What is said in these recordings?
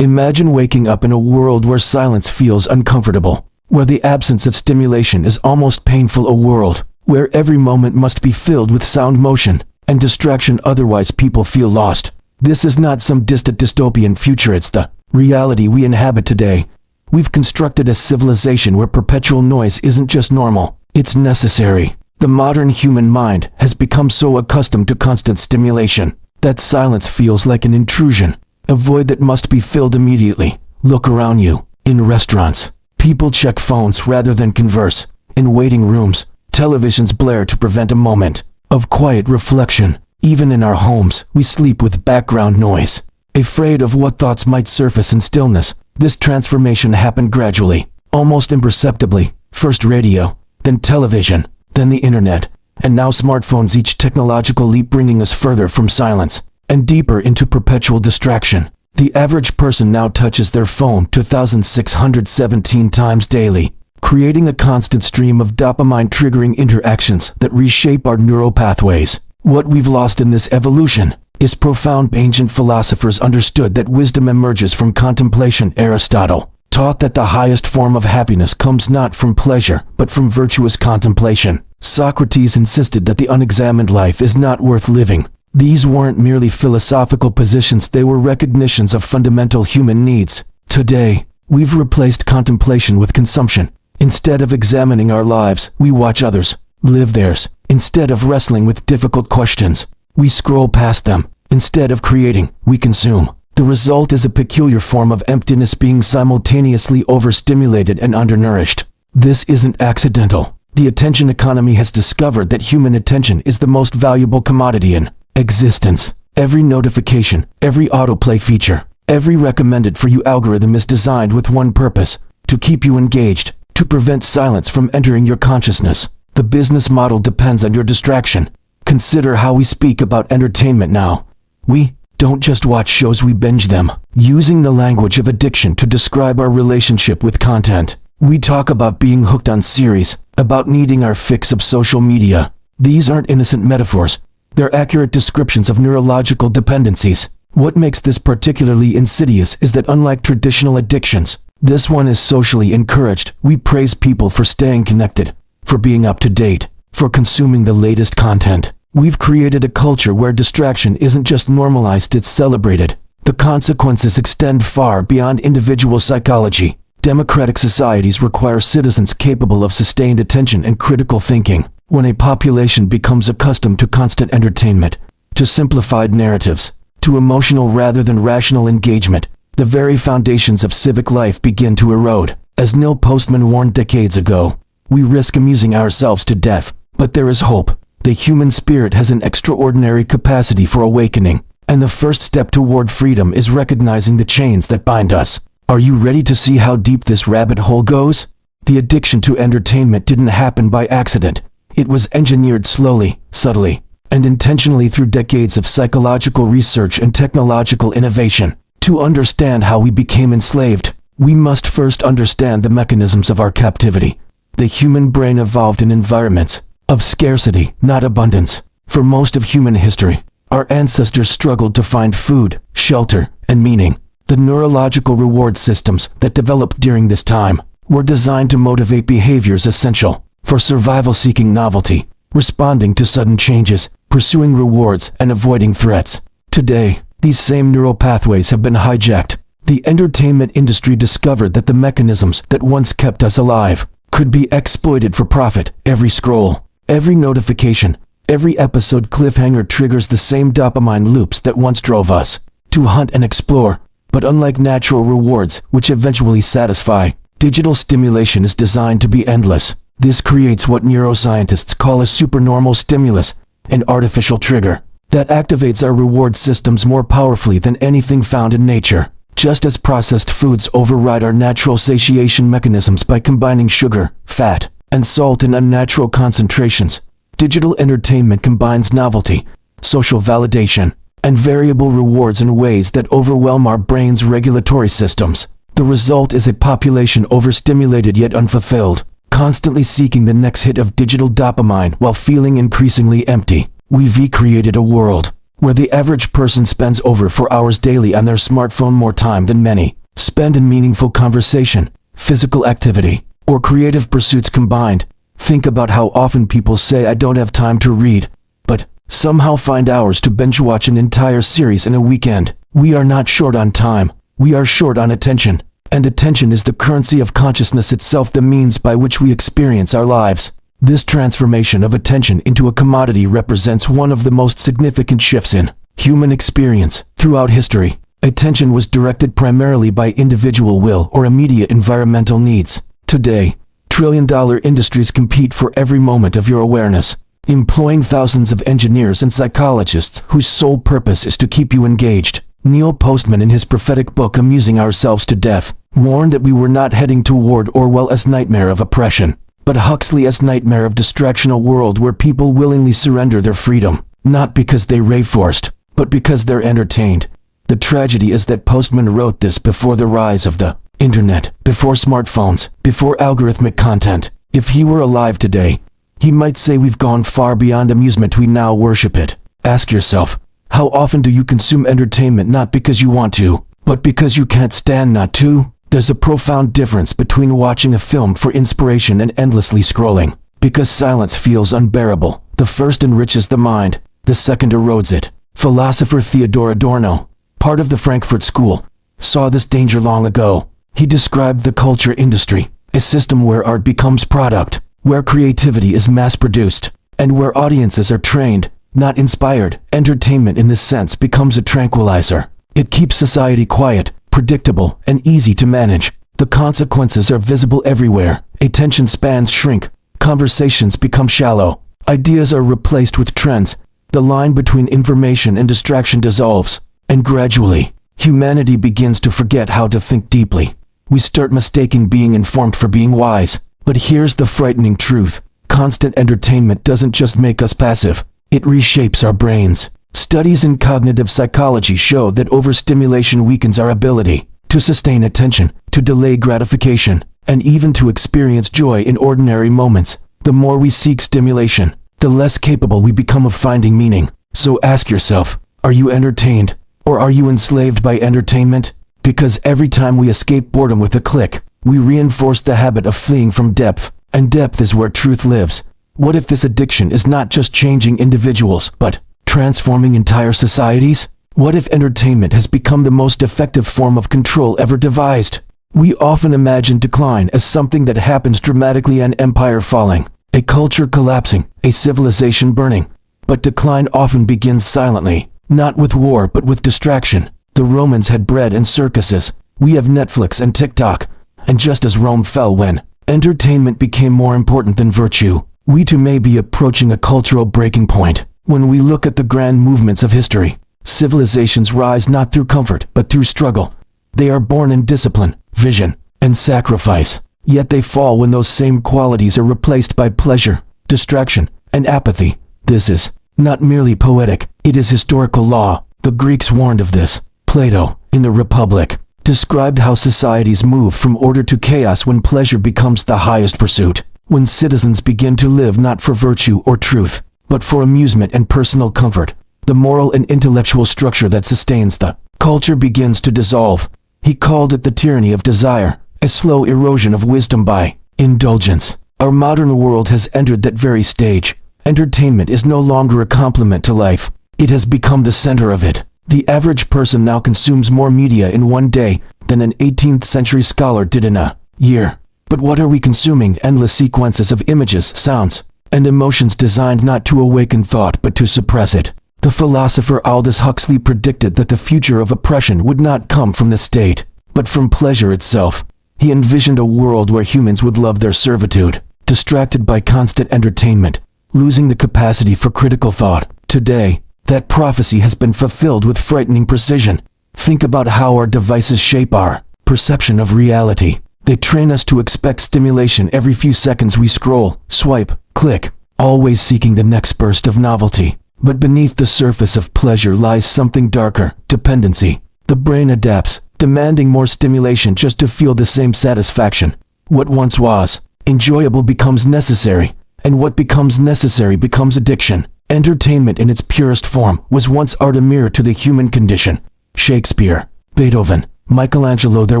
Imagine waking up in a world where silence feels uncomfortable, where the absence of stimulation is almost painful, a world where every moment must be filled with sound, motion, and distraction, otherwise people feel lost. This is not some distant dystopian future, it's the reality we inhabit today. We've constructed a civilization where perpetual noise isn't just normal, it's necessary. The modern human mind has become so accustomed to constant stimulation that silence feels like an intrusion, a void that must be filled immediately. Look around you. In restaurants, people check phones rather than converse. In waiting rooms, televisions blare to prevent a moment of quiet reflection. Even in our homes, we sleep with background noise, afraid of what thoughts might surface in stillness. This transformation happened gradually, almost imperceptibly. First radio, then television, then the internet, and now smartphones, each technological leap bringing us further from silence and deeper into perpetual distraction. The average person now touches their phone 2,617 times daily, creating a constant stream of dopamine-triggering interactions that reshape our neural pathways. What we've lost in this evolution is profound. Ancient philosophers understood that wisdom emerges from contemplation. Aristotle taught that the highest form of happiness comes not from pleasure, but from virtuous contemplation. Socrates insisted that the unexamined life is not worth living. These weren't merely philosophical positions, they were recognitions of fundamental human needs. Today, we've replaced contemplation with consumption. Instead of examining our lives, we watch others live theirs. Instead of wrestling with difficult questions, we scroll past them. Instead of creating, we consume. The result is a peculiar form of emptiness, being simultaneously overstimulated and undernourished. This isn't accidental. The attention economy has discovered that human attention is the most valuable commodity in existence. Every notification, every autoplay feature, every recommended for you algorithm is designed with one purpose: to keep you engaged, to prevent silence from entering your consciousness. The business model depends on your distraction. Consider how we speak about entertainment now. We don't just watch shows, we binge them, using the language of addiction to describe our relationship with content. We talk about being hooked on series, about needing our fix of social media. These aren't innocent metaphors. They're accurate descriptions of neurological dependencies. What makes this particularly insidious is that unlike traditional addictions, this one is socially encouraged. We praise people for staying connected, for being up to date, for consuming the latest content. We've created a culture where distraction isn't just normalized, it's celebrated. The consequences extend far beyond individual psychology. Democratic societies require citizens capable of sustained attention and critical thinking. When a population becomes accustomed to constant entertainment, to simplified narratives, to emotional rather than rational engagement, the very foundations of civic life begin to erode. As Neil Postman warned decades ago, we risk amusing ourselves to death, but there is hope. The human spirit has an extraordinary capacity for awakening, and the first step toward freedom is recognizing the chains that bind us. Are you ready to see how deep this rabbit hole goes? The addiction to entertainment didn't happen by accident. It was engineered slowly, subtly, and intentionally through decades of psychological research and technological innovation. To understand how we became enslaved, we must first understand the mechanisms of our captivity. The human brain evolved in environments of scarcity, not abundance. For most of human history, our ancestors struggled to find food, shelter, and meaning. The neurological reward systems that developed during this time were designed to motivate behaviors essential for survival, seeking novelty, responding to sudden changes, pursuing rewards, and avoiding threats. Today, these same neural pathways have been hijacked. The entertainment industry discovered that the mechanisms that once kept us alive could be exploited for profit. Every scroll, every notification, every episode cliffhanger triggers the same dopamine loops that once drove us to hunt and explore. But unlike natural rewards, which eventually satisfy, digital stimulation is designed to be endless. This creates what neuroscientists call a supernormal stimulus, an artificial trigger that activates our reward systems more powerfully than anything found in nature. Just as processed foods override our natural satiation mechanisms by combining sugar, fat, and salt in unnatural concentrations, digital entertainment combines novelty, social validation, and variable rewards in ways that overwhelm our brain's regulatory systems. The result is a population overstimulated yet unfulfilled, constantly seeking the next hit of digital dopamine while feeling increasingly empty. We've created a world where the average person spends over 4 hours daily on their smartphone, more time than many spend in meaningful conversation, physical activity, or creative pursuits combined. Think about how often people say, "I don't have time to read," but somehow find hours to binge watch an entire series in a weekend. We are not short on time, we are short on attention. And attention is the currency of consciousness itself, the means by which we experience our lives. This transformation of attention into a commodity represents one of the most significant shifts in human experience. Throughout history, attention was directed primarily by individual will or immediate environmental needs. Today, trillion-dollar industries compete for every moment of your awareness, employing thousands of engineers and psychologists whose sole purpose is to keep you engaged. Neil Postman, in his prophetic book Amusing Ourselves to Death, warned that we were not heading toward Orwell's nightmare of oppression, but Huxley's nightmare of distraction, a world where people willingly surrender their freedom, not because they rave forced, but because they're entertained. The tragedy is that Postman wrote this before the rise of the internet, before smartphones, before algorithmic content. If he were alive today, he might say we've gone far beyond amusement, we now worship it. Ask yourself, how often do you consume entertainment not because you want to, but because you can't stand not to? There's a profound difference between watching a film for inspiration and endlessly scrolling. Because silence feels unbearable, the first enriches the mind, the second erodes it. Philosopher Theodor Adorno, part of the Frankfurt School, saw this danger long ago. He described the culture industry, a system where art becomes product, where creativity is mass-produced, and where audiences are trained, not inspired. Entertainment in this sense becomes a tranquilizer. It keeps society quiet, predictable, and easy to manage. The consequences are visible everywhere. Attention spans shrink, conversations become shallow, ideas are replaced with trends, the line between information and distraction dissolves, and gradually, humanity begins to forget how to think deeply. We start mistaking being informed for being wise. But here's the frightening truth. Constant entertainment doesn't just make us passive. It reshapes our brains. Studies in cognitive psychology show that overstimulation weakens our ability to sustain attention, to delay gratification, and even to experience joy in ordinary moments. The more we seek stimulation, the less capable we become of finding meaning. So ask yourself, are you entertained, or are you enslaved by entertainment? Because every time we escape boredom with a click, we reinforce the habit of fleeing from depth, and depth is where truth lives. What if this addiction is not just changing individuals, but transforming entire societies? What if entertainment has become the most effective form of control ever devised? We often imagine decline as something that happens dramatically, an empire falling, a culture collapsing, a civilization burning. But decline often begins silently, not with war but with distraction. The Romans had bread and circuses. We have Netflix and TikTok. And just as Rome fell when entertainment became more important than virtue, we too may be approaching a cultural breaking point. When we look at the grand movements of history, civilizations rise not through comfort but through struggle. They are born in discipline, vision, and sacrifice. Yet they fall when those same qualities are replaced by pleasure, distraction, and apathy. This is not merely poetic, it is historical law. The Greeks warned of this. Plato, in the Republic, described how societies move from order to chaos when pleasure becomes the highest pursuit, when citizens begin to live not for virtue or truth, but for amusement and personal comfort. The moral and intellectual structure that sustains the culture begins to dissolve. He called it the tyranny of desire, a slow erosion of wisdom by indulgence. Our modern world has entered that very stage. Entertainment is no longer a complement to life. It has become the center of it. The average person now consumes more media in one day than an 18th century scholar did in a year. But what are we consuming? Endless sequences of images, sounds, and emotions designed not to awaken thought but to suppress it. The philosopher Aldous Huxley predicted that the future of oppression would not come from the state, but from pleasure itself. He envisioned a world where humans would love their servitude, distracted by constant entertainment, losing the capacity for critical thought. Today, that prophecy has been fulfilled with frightening precision. Think about how our devices shape our perception of reality. They train us to expect stimulation every few seconds. We scroll, swipe, click, always seeking the next burst of novelty. But beneath the surface of pleasure lies something darker: dependency. The brain adapts, demanding more stimulation just to feel the same satisfaction. What once was enjoyable becomes necessary, and what becomes necessary becomes addiction. Entertainment in its purest form was once art, a mirror to the human condition. Shakespeare, Beethoven, Michelangelo, their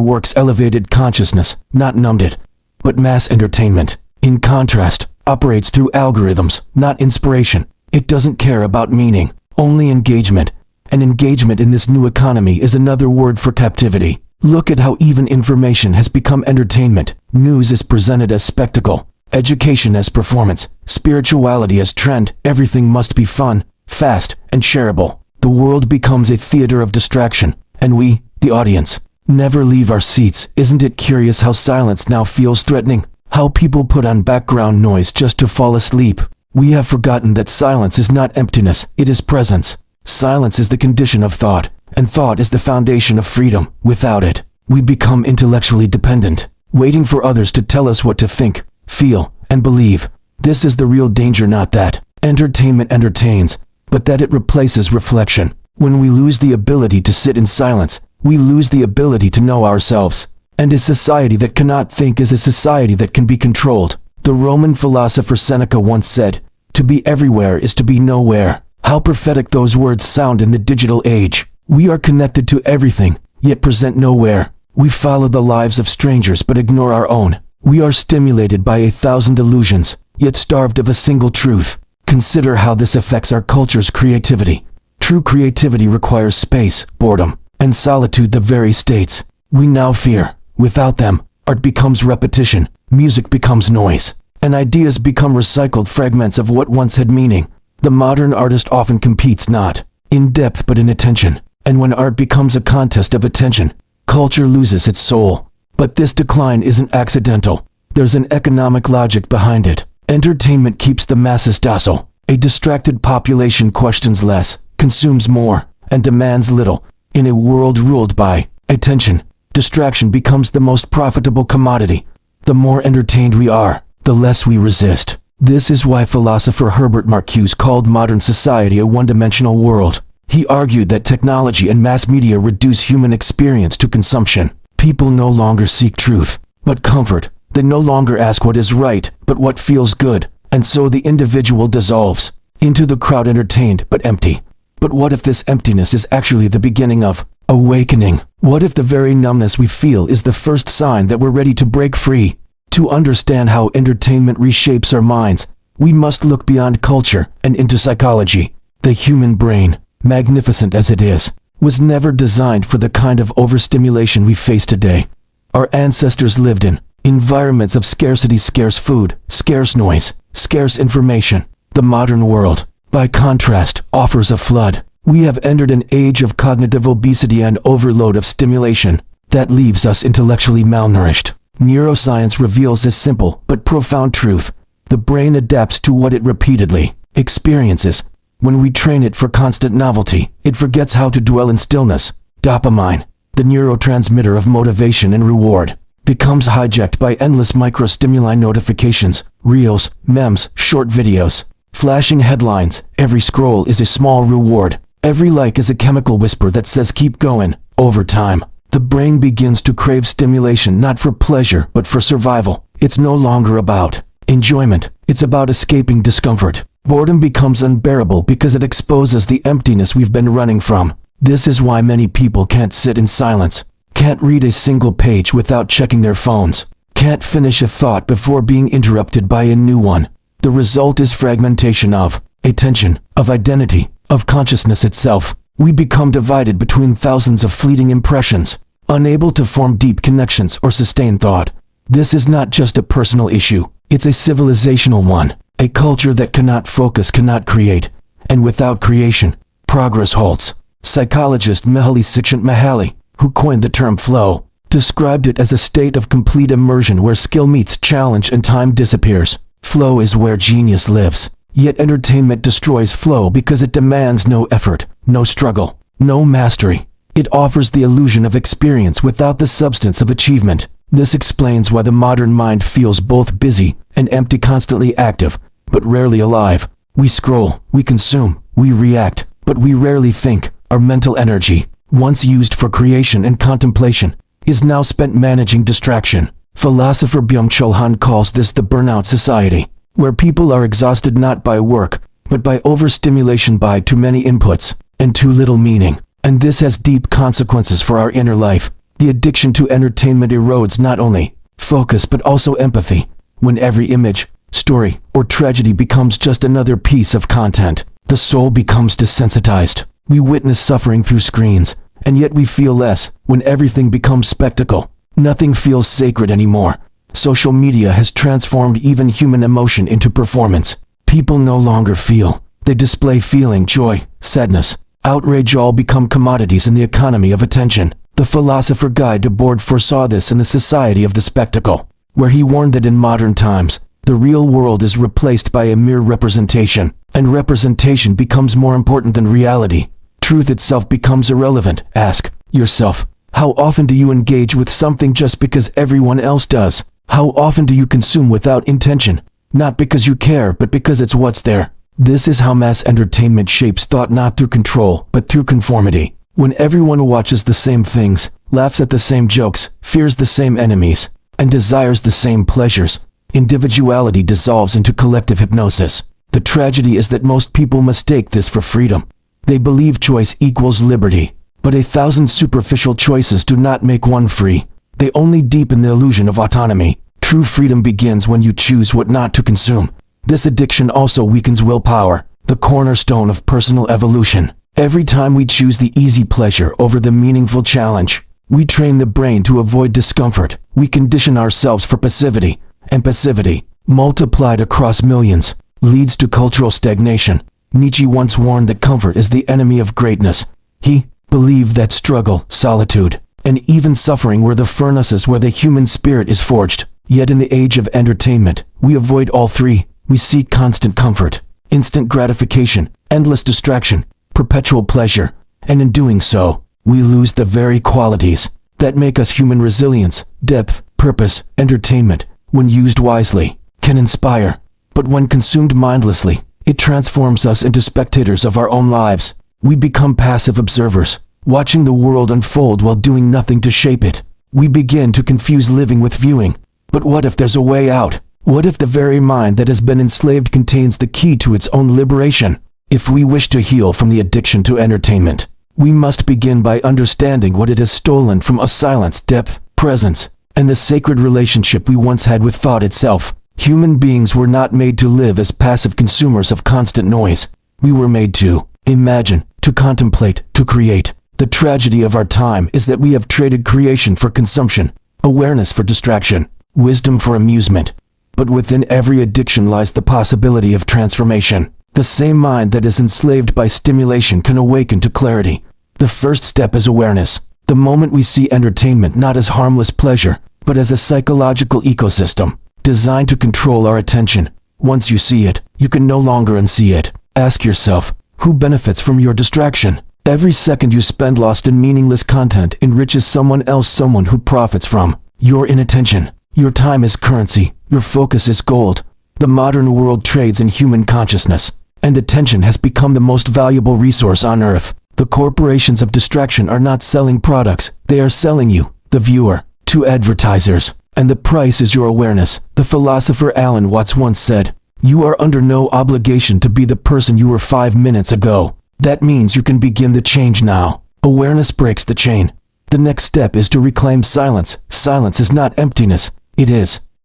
works elevated consciousness, not numbed it. But mass entertainment, in contrast, operates through algorithms, not inspiration. It doesn't care about meaning, only engagement. And engagement in this new economy is another word for captivity. Look at how even information has become entertainment. News is presented as spectacle, education as performance, spirituality as trend. Everything must be fun, fast, and shareable. The world becomes a theater of distraction, and we, the audience, never leave our seats. Isn't it curious how silence now feels threatening? How people put on background noise just to fall asleep? We have forgotten that silence is not emptiness, it is presence. Silence is the condition of thought, and thought is the foundation of freedom. Without it, we become intellectually dependent, waiting for others to tell us what to think, feel, and believe. This is the real danger, not that entertainment entertains, but that it replaces reflection. When we lose the ability to sit in silence, we lose the ability to know ourselves. And a society that cannot think is a society that can be controlled. The Roman philosopher Seneca once said, "To be everywhere is to be nowhere." How prophetic those words sound in the digital age. We are connected to everything, yet present nowhere. We follow the lives of strangers but ignore our own. We are stimulated by 1,000 illusions, yet starved of a single truth. Consider how this affects our culture's creativity. True creativity requires space, boredom, and solitude, the very states we now fear. Without them, art becomes repetition, music becomes noise, and ideas become recycled fragments of what once had meaning. The modern artist often competes not in depth but in attention, and when art becomes a contest of attention, culture loses its soul. But this decline isn't accidental. There's an economic logic behind it. Entertainment keeps the masses docile. A distracted population questions less, consumes more, and demands little. In a world ruled by attention, distraction becomes the most profitable commodity. The more entertained we are, the less we resist. This is why philosopher Herbert Marcuse called modern society a one-dimensional world. He argued that technology and mass media reduce human experience to consumption. People no longer seek truth, but comfort. They no longer ask what is right, but what feels good. And so the individual dissolves into the crowd, entertained but empty. But what if this emptiness is actually the beginning of awakening? What if the very numbness we feel is the first sign that we're ready to break free? To understand how entertainment reshapes our minds, we must look beyond culture and into psychology. The human brain, magnificent as it is, was never designed for the kind of overstimulation we face today. Our ancestors lived in environments of scarcity, scarce food, scarce noise, scarce information. The modern world, by contrast, offers a flood. We have entered an age of cognitive obesity and overload of stimulation that leaves us intellectually malnourished. Neuroscience reveals this simple but profound truth. The brain adapts to what it repeatedly experiences. When we train it for constant novelty, it forgets how to dwell in stillness. Dopamine, the neurotransmitter of motivation and reward, becomes hijacked by endless microstimuli, notifications, reels, memes, short videos, flashing headlines. Every scroll is a small reward. Every like is a chemical whisper that says keep going. Over time, the brain begins to crave stimulation, not for pleasure but for survival. It's no longer about enjoyment, it's about escaping discomfort. Boredom becomes unbearable because it exposes the emptiness we've been running from. This is why many people can't sit in silence, can't read a single page without checking their phones, can't finish a thought before being interrupted by a new one. The result is fragmentation of attention, of identity, of consciousness itself. We become divided between thousands of fleeting impressions, unable to form deep connections or sustain thought. This is not just a personal issue, it's a civilizational one. A culture that cannot focus cannot create, and without creation, progress halts. Psychologist Mihaly Csikszentmihalyi, who coined the term flow, described it as a state of complete immersion where skill meets challenge and time disappears. Flow is where genius lives. Yet entertainment destroys flow because it demands no effort, no struggle, no mastery. It offers the illusion of experience without the substance of achievement. This explains why the modern mind feels both busy and empty, constantly active, but rarely alive. We scroll, we consume, we react, but we rarely think. Our mental energy, once used for creation and contemplation, is now spent managing distraction. Philosopher Byung-Chul Han calls this the burnout society, where people are exhausted not by work, but by overstimulation, by too many inputs and too little meaning. And this has deep consequences for our inner life. The addiction to entertainment erodes not only focus but also empathy. When every image, story, or tragedy becomes just another piece of content, the soul becomes desensitized. We witness suffering through screens, and yet we feel less. When everything becomes spectacle, nothing feels sacred anymore. Social media has transformed even human emotion into performance. People no longer feel. They display feeling, joy, sadness, outrage, all become commodities in the economy of attention. The philosopher Guy Debord foresaw this in the Society of the Spectacle, where he warned that in modern times, the real world is replaced by a mere representation, and representation becomes more important than reality. Truth itself becomes irrelevant. Ask yourself, how often do you engage with something just because everyone else does? How often do you consume without intention? Not because you care, but because it's what's there. This is how mass entertainment shapes thought, not through control, but through conformity. When everyone watches the same things, laughs at the same jokes, fears the same enemies, and desires the same pleasures, individuality dissolves into collective hypnosis. The tragedy is that most people mistake this for freedom. They believe choice equals liberty, but 1,000 superficial choices do not make one free. They only deepen the illusion of autonomy. True freedom begins when you choose what not to consume. This addiction also weakens willpower, the cornerstone of personal evolution. Every time we choose the easy pleasure over the meaningful challenge, we train the brain to avoid discomfort. We condition ourselves for passivity, and passivity, multiplied across millions, leads to cultural stagnation. Nietzsche once warned that comfort is the enemy of greatness. He believed that struggle, solitude, and even suffering were the furnaces where the human spirit is forged. Yet in the age of entertainment, we avoid all three. We seek constant comfort, instant gratification, endless distraction, perpetual pleasure, and in doing so, we lose the very qualities that make us human. Resilience, depth, purpose. Entertainment, when used wisely, can inspire, but when consumed mindlessly, it transforms us into spectators of our own lives. We become passive observers, watching the world unfold while doing nothing to shape it. We begin to confuse living with viewing. But what if there's a way out? What if the very mind that has been enslaved contains the key to its own liberation? If we wish to heal from the addiction to entertainment, we must begin by understanding what it has stolen from us: silence, depth, presence, and the sacred relationship we once had with thought itself. Human beings were not made to live as passive consumers of constant noise. We were made to imagine, to contemplate, to create. The tragedy of our time is that we have traded creation for consumption, awareness for distraction, wisdom for amusement. But within every addiction lies the possibility of transformation. The same mind that is enslaved by stimulation can awaken to clarity. The first step is awareness. The moment we see entertainment not as harmless pleasure, but as a psychological ecosystem designed to control our attention. Once you see it, you can no longer unsee it. Ask yourself, who benefits from your distraction? Every second you spend lost in meaningless content enriches someone else, someone who profits from your inattention. Your time is currency, your focus is gold. The modern world trades in human consciousness, and attention has become the most valuable resource on earth. The corporations of distraction are not selling products, they are selling you, the viewer, to advertisers. And the price is your awareness. The philosopher Alan Watts once said, "You are under no obligation to be the person you were 5 minutes ago." That means you can begin the change now. Awareness breaks the chain. The next step is to reclaim silence. Silence is not emptiness, it is